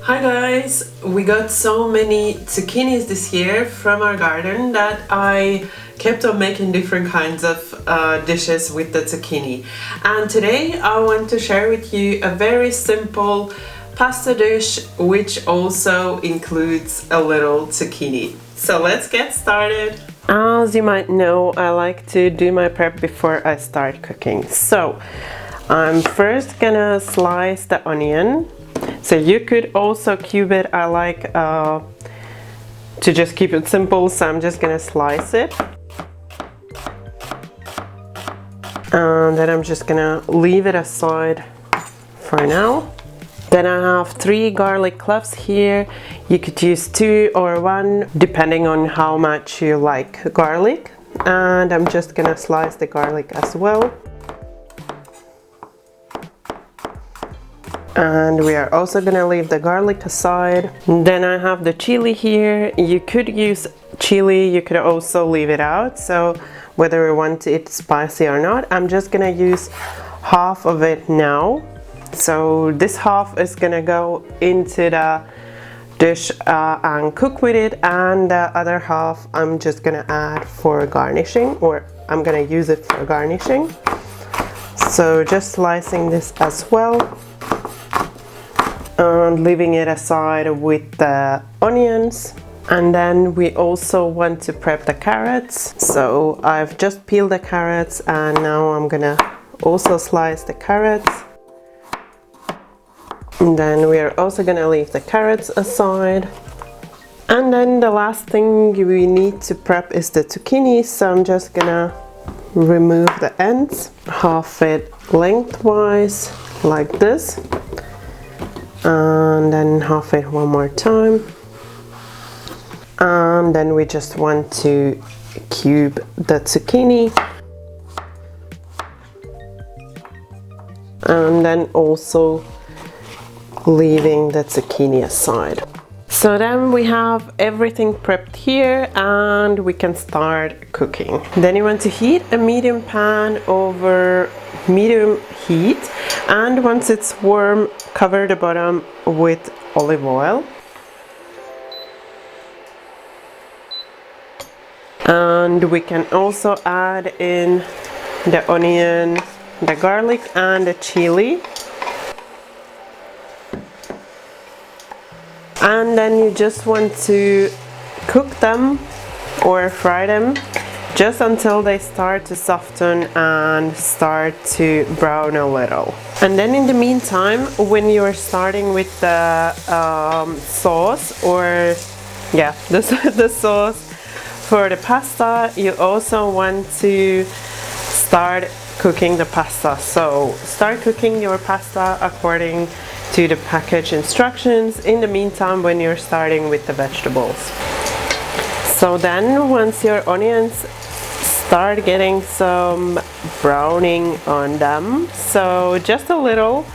Hi guys! We got so many zucchinis this year from our garden that I kept on making different kinds of dishes with the zucchini. And today I want to share with you a very simple pasta dish which also includes a little zucchini. So let's get started! As you might know, I like to do my prep before I start cooking. So I'm first gonna slice the onion. So you could also cube it. I like to just keep it simple, so I'm just gonna slice it. And then I'm just gonna leave it aside for now. Then I have 3 garlic cloves here. You could use 2 or 1 depending on how much you like garlic. And I'm just gonna slice the garlic as well. And we are also gonna leave the garlic aside. Then I have the chili here. You could use chili, you could also leave it out. So whether you want it spicy or not, I'm just gonna use half of it now. So this half is gonna go into the dish and cook with it, and the other half I'm just gonna add for garnishing, or I'm gonna use it for garnishing. So just slicing this as well. And leaving it aside with the onions. And then we also want to prep the carrots. So I've just peeled the carrots and now I'm gonna also slice the carrots. And then we are also gonna leave the carrots aside. And then the last thing we need to prep is the zucchini. So I'm just gonna remove the ends, half it lengthwise like this. And then half it one more time, and then we just want to cube the zucchini, and then also leaving the zucchini aside. So then we have everything prepped here and we can start cooking. Then you want to heat a medium pan over medium heat, and once it's warm, cover the bottom with olive oil. And we can also add in the onion, the garlic and the chili. And then you just want to cook them or fry them just until they start to soften and start to brown a little. And then in the meantime, when you're starting with the sauce, or the sauce for the pasta, you also want to start cooking the pasta. So start cooking your pasta according to the package instructions in the meantime when you're starting with the vegetables. So then once your onions start getting some browning on them, so just a little,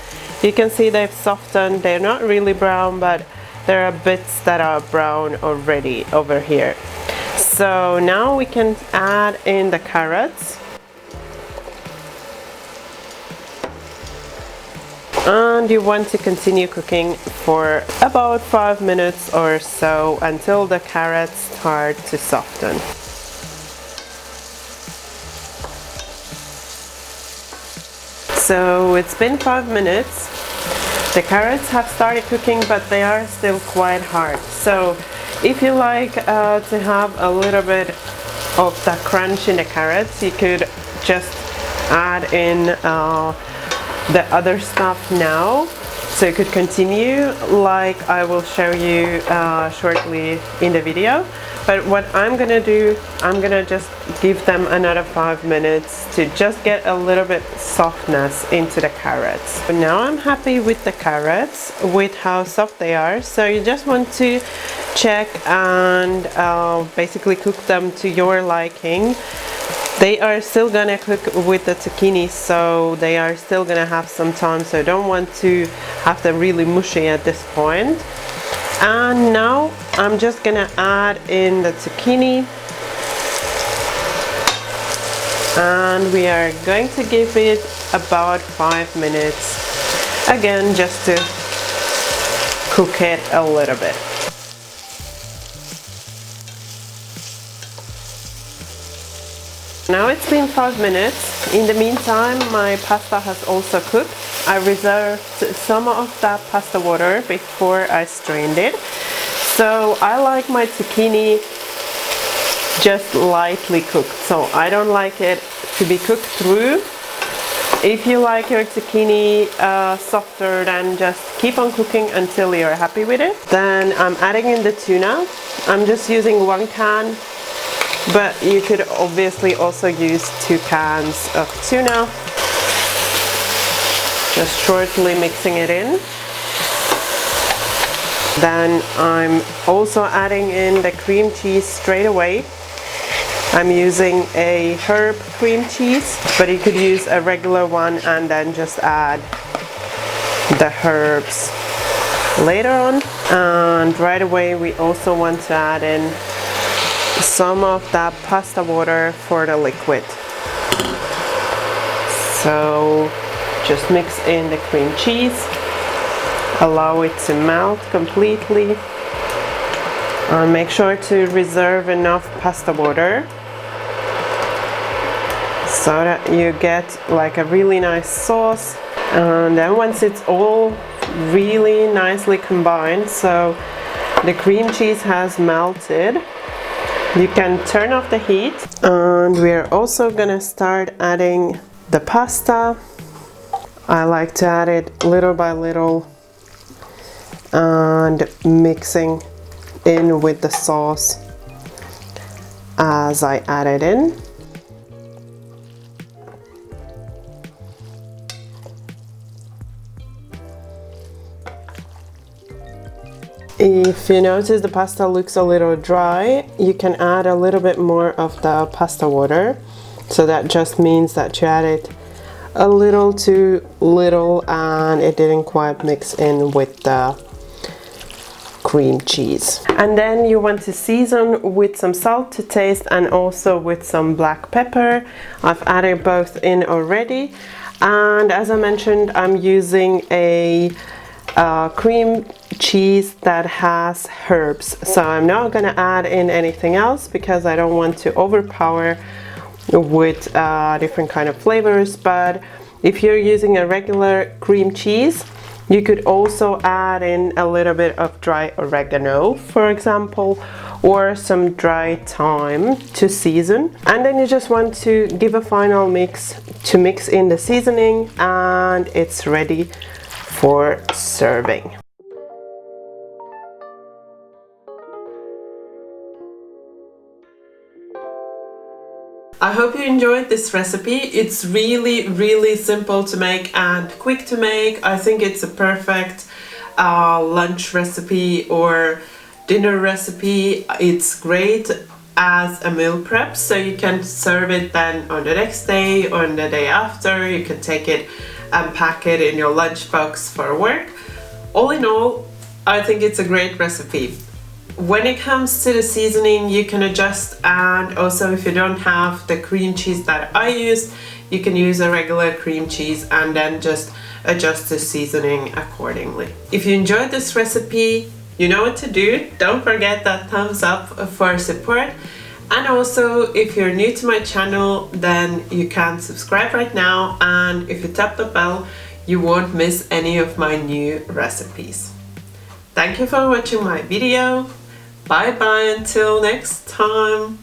you can see they've softened. They're not really brown, but there are bits that are brown already over here. So now we can add in the carrots. And you want to continue cooking for about 5 minutes or so until the carrots start to soften. So it's been 5 minutes. The carrots have started cooking, but they are still quite hard. So if you like to have a little bit of that crunch in the carrots, you could just add in the other stuff now. So you could continue like I will show you shortly in the video. But what I'm gonna do, I'm gonna just give them another 5 minutes to just get a little bit softness into the carrots. But now I'm happy with the carrots, with how soft they are. So you just want to check and basically cook them to your liking. They are still gonna cook with the zucchini, so they are still gonna have some time, so don't want to have them really mushy at this point. And now I'm just gonna add in the zucchini, and we are going to give it about 5 minutes again, just to cook it a little bit. Now it's been 5 minutes. In the meantime, my pasta has also cooked. I reserved some of that pasta water before I strained it. So I like my zucchini just lightly cooked. So I don't like it to be cooked through. If you like your zucchini softer, then just keep on cooking until you're happy with it. Then I'm adding in the tuna. I'm just using 1 can. But you could obviously also use 2 cans of tuna. Just shortly mixing it in. Then I'm also adding in the cream cheese straight away. I'm using a herb cream cheese, but you could use a regular one and then just add the herbs later on. And right away we also want to add in some of that pasta water for the liquid. So just mix in the cream cheese, allow it to melt completely, and make sure to reserve enough pasta water so that you get like a really nice sauce. And then once it's all really nicely combined, so the cream cheese has melted, you can turn off the heat. And we're also gonna start adding the pasta. I like to add it little by little and mixing in with the sauce as I add it in. If you notice the pasta looks a little dry, you can add a little bit more of the pasta water. So that just means that you add it a little too little and it didn't quite mix in with the cream cheese. And then you want to season with some salt to taste and also with some black pepper. I've added both in already. And as I mentioned, I'm using a cream cheese that has herbs, so I'm not gonna add in anything else because I don't want to overpower with different kind of flavors. But if you're using a regular cream cheese, you could also add in a little bit of dry oregano, for example, or some dry thyme to season. And then you just want to give a final mix to mix in the seasoning, and it's ready for serving. I hope you enjoyed this recipe. It's really simple to make and quick to make. I think it's a perfect lunch recipe or dinner recipe. It's great as a meal prep, so you can serve it then on the next day or on the day after. You can take it and pack it in your lunchbox for work. All in all, I think it's a great recipe. When it comes to the seasoning, you can adjust, and also if you don't have the cream cheese that I use, you can use a regular cream cheese and then just adjust the seasoning accordingly. If you enjoyed this recipe, you know what to do. Don't forget that thumbs up for support. And also, if you're new to my channel, then you can subscribe right now, and if you tap the bell, you won't miss any of my new recipes. Thank you for watching my video. Bye bye until next time.